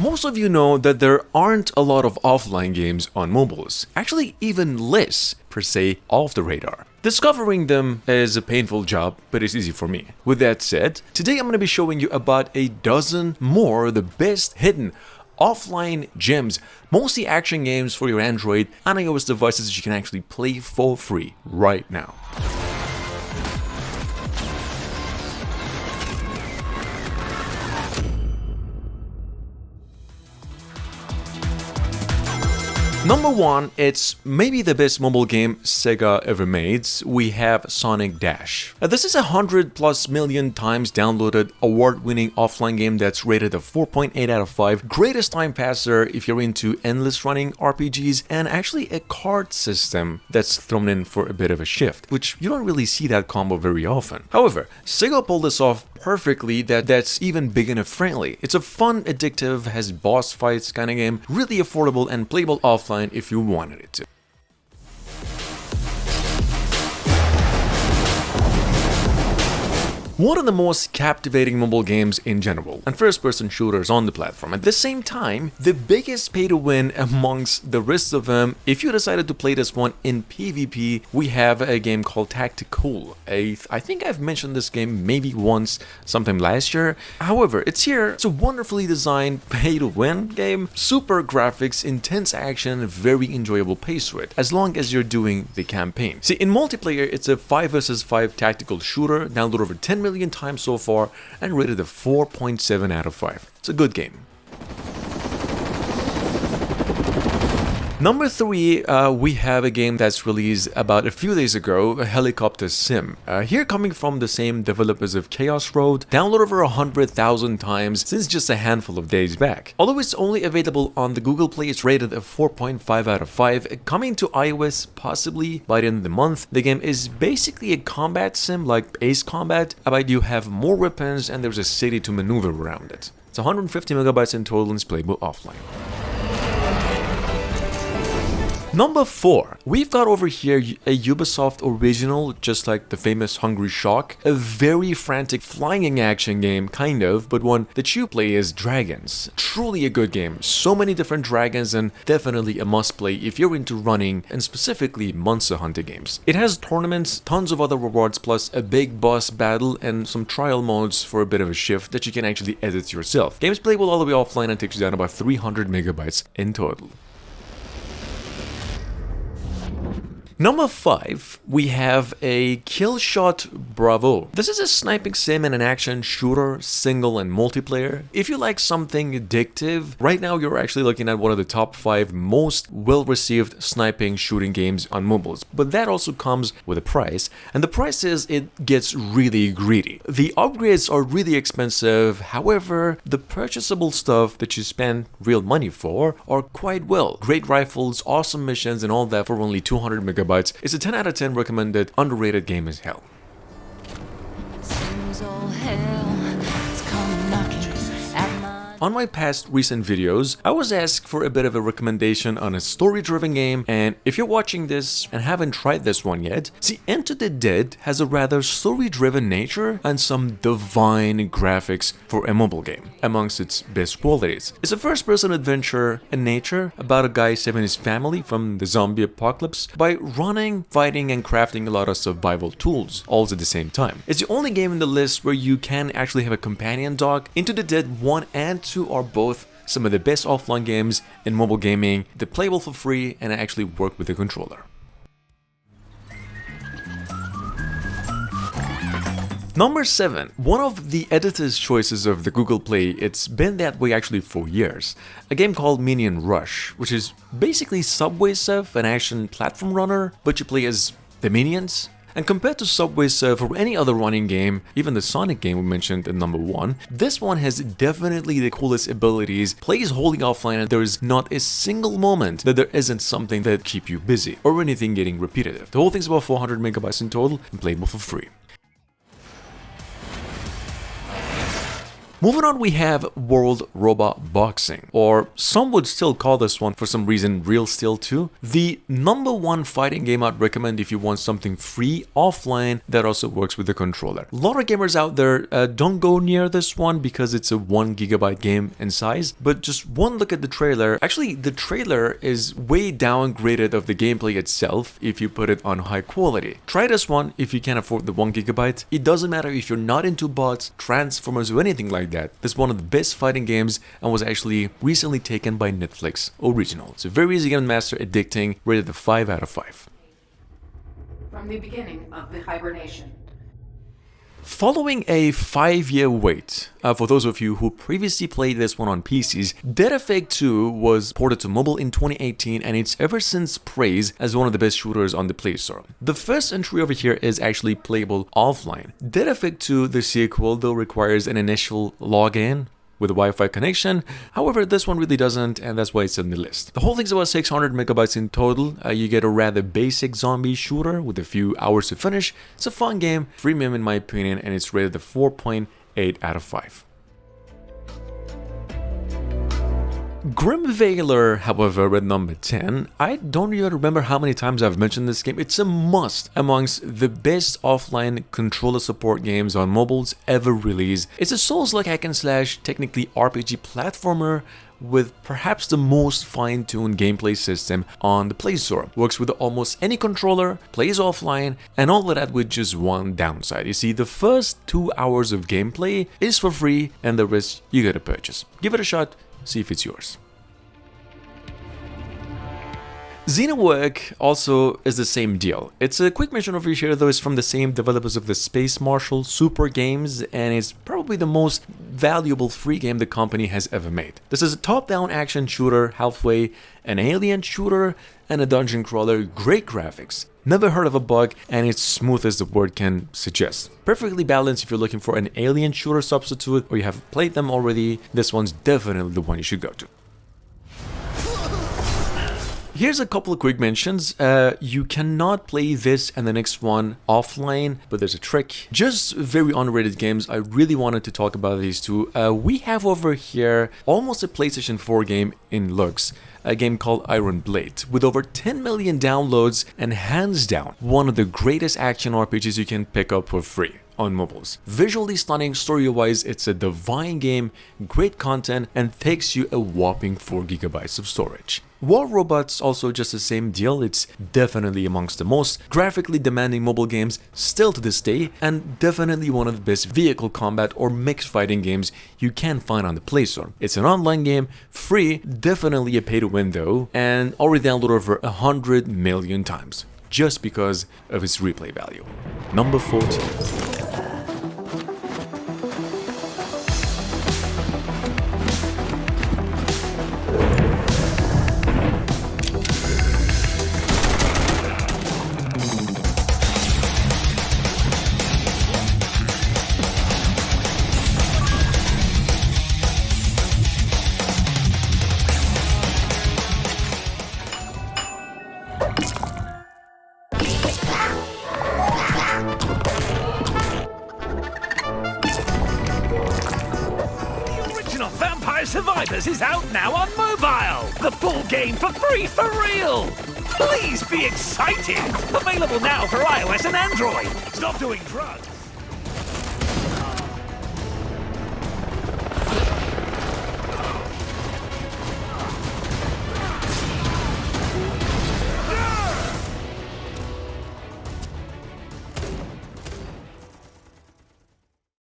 Most of you know that there aren't a lot of offline games on mobiles, actually even less per se off the radar. Discovering them is a painful job, but it's easy for me. With that said, today I'm going to be showing you about a dozen more of the best hidden offline gems, mostly action games for your Android and iOS devices that you can actually play for free right now. Number 1, it's maybe the best mobile game Sega ever made. We have Sonic Dash. This is 100+ million times downloaded, award-winning offline game that's rated a 4.8 out of 5. Greatest time passer if you're into endless running RPGs, and actually a card system that's thrown in for a bit of a shift, which you don't really see that combo very often. However, Sega pulled this off perfectly that's even beginner friendly. It's a fun, addictive, has boss fights kind of game, really affordable and playable offline if you wanted it to. One of the most captivating mobile games in general, and first-person shooters on the platform. At the same time, the biggest pay-to-win amongst the rest of them. If you decided to play this one in PvP, we have a game called Tactical. I think I've mentioned this game maybe once, sometime last year. However, it's here. It's a wonderfully designed pay-to-win game. Super graphics, intense action, very enjoyable pace to it, as long as you're doing the campaign. See, in multiplayer, it's a 5 vs 5 tactical shooter, downloaded over 10 million times so far and rated a 4.7 out of 5. It's a good game. Number 3, we have a game that's released about a few days ago, a helicopter sim. Here coming from the same developers of Chaos Road, downloaded over 100,000 times since just a handful of days back. Although it's only available on the Google Play, it's rated a 4.5 out of 5. Coming to iOS possibly by the end of the month. The game is basically a combat sim like Ace Combat, but you have more weapons and there's a city to maneuver around it. It's 150 megabytes in total and it's playable offline. Number 4, we've got over here a Ubisoft original, just like the famous Hungry Shock, a very frantic flying action game, kind of, but one that you play as dragons. Truly a good game, so many different dragons and definitely a must play if you're into running and specifically Monster Hunter games. It has tournaments, tons of other rewards, plus a big boss battle and some trial modes for a bit of a shift that you can actually edit yourself. Game's playable all the way offline and takes you down about 300 megabytes in total. Number 5, we have a Killshot Bravo. This is a sniping sim and an action shooter, single and multiplayer. If you like something addictive, right now you're actually looking at one of the top 5 most well-received sniping shooting games on mobiles. But that also comes with a price, and the price is it gets really greedy. The upgrades are really expensive, however, the purchasable stuff that you spend real money for are quite well. Great rifles, awesome missions and all that for only 200 megabytes. It's a 10 out of 10 recommended, underrated game as hell. On my past recent videos, I was asked for a bit of a recommendation on a story-driven game, and if you're watching this and haven't tried this one yet, see, Enter the Dead has a rather story-driven nature and some divine graphics for a mobile game, amongst its best qualities. It's a first-person adventure in nature about a guy saving his family from the zombie apocalypse by running, fighting, and crafting a lot of survival tools, all at the same time. It's the only game in the list where you can actually have a companion dog. Into the Dead 1 and 2 are both some of the best offline games in mobile gaming. They're playable for free and actually work with the controller. Number 7, one of the editor's choices of the Google Play. It's been that way actually for years. A game called Minion Rush, which is basically Subway Surf, an action platform runner, but you play as the minions. And compared to Subway Surf or any other running game, even the Sonic game we mentioned in number 1, this one has definitely the coolest abilities, plays wholly offline, and there is not a single moment that there isn't something that keep you busy or anything getting repetitive. The whole thing's about 400 megabytes in total and playable for free. Moving on, we have World Robot Boxing, or some would still call this one for some reason Real Steel 2, the #1 fighting game I'd recommend if you want something free offline that also works with the controller. A lot of gamers out there don't go near this one because it's a 1 GB game in size, but just one look at the trailer. Actually, the trailer is way downgraded of the gameplay itself if you put it on high quality. Try this one if you can't afford the 1 GB. It doesn't matter if you're not into bots, transformers, or anything like that. This is one of the best fighting games and was actually recently taken by Netflix original. It's a very easy game to master, addicting, rated a 5 out of 5. From the beginning of the hibernation. Following a 5-year wait, for those of you who previously played this one on PCs, Dead Effect 2 was ported to mobile in 2018 and it's ever since praised as one of the best shooters on the Play Store. The first entry over here is actually playable offline. Dead Effect 2, the sequel, though requires an initial login with a Wi-Fi connection. However, this one really doesn't, and that's why it's in the list. The whole thing's about 600 megabytes in total. You get a rather basic zombie shooter with a few hours to finish. It's a fun game, freemium in my opinion, and it's rated a 4.8 out of 5. Grim Veiler, however, at number 10, I don't even remember how many times I've mentioned this game. It's a must amongst the best offline controller support games on mobiles ever released. It's a Souls-like hack and slash, technically RPG platformer with perhaps the most fine-tuned gameplay system on the Play Store. Works with almost any controller, plays offline, and all of that with just one downside. You see, the first 2 hours of gameplay is for free and the rest you gotta purchase. Give it a shot. See if it's yours. Xenowork also is the same deal. It's a quick mention over here, though. It's from the same developers of the Space Marshal Super games, and it's probably the most valuable free game the company has ever made. This is a top-down action shooter, halfway an alien shooter, and a dungeon crawler. Great graphics. Never heard of a bug, and it's smooth as the word can suggest. Perfectly balanced if you're looking for an alien shooter substitute or you have played them already. This one's definitely the one you should go to. Here's a couple of quick mentions. You cannot play this and the next one offline, but there's a trick. Just very underrated games. I really wanted to talk about these two. We have over here almost a PlayStation 4 game in looks. A game called Iron Blade, with over 10 million downloads and hands down one of the greatest action RPGs you can pick up for free on mobiles. Visually stunning, story-wise, it's a divine game, great content, and takes you a whopping 4 GB of storage. War Robot's also just the same deal. It's definitely amongst the most graphically demanding mobile games still to this day, and definitely one of the best vehicle combat or mixed fighting games you can find on the Play Store. It's an online game, free, definitely a pay-to-win though, and already downloaded over 100 million times, just because of its replay value. Number 14. Survivors is out now on mobile! The full game for free for real! Please be excited! Available now for iOS and Android! Stop doing drugs!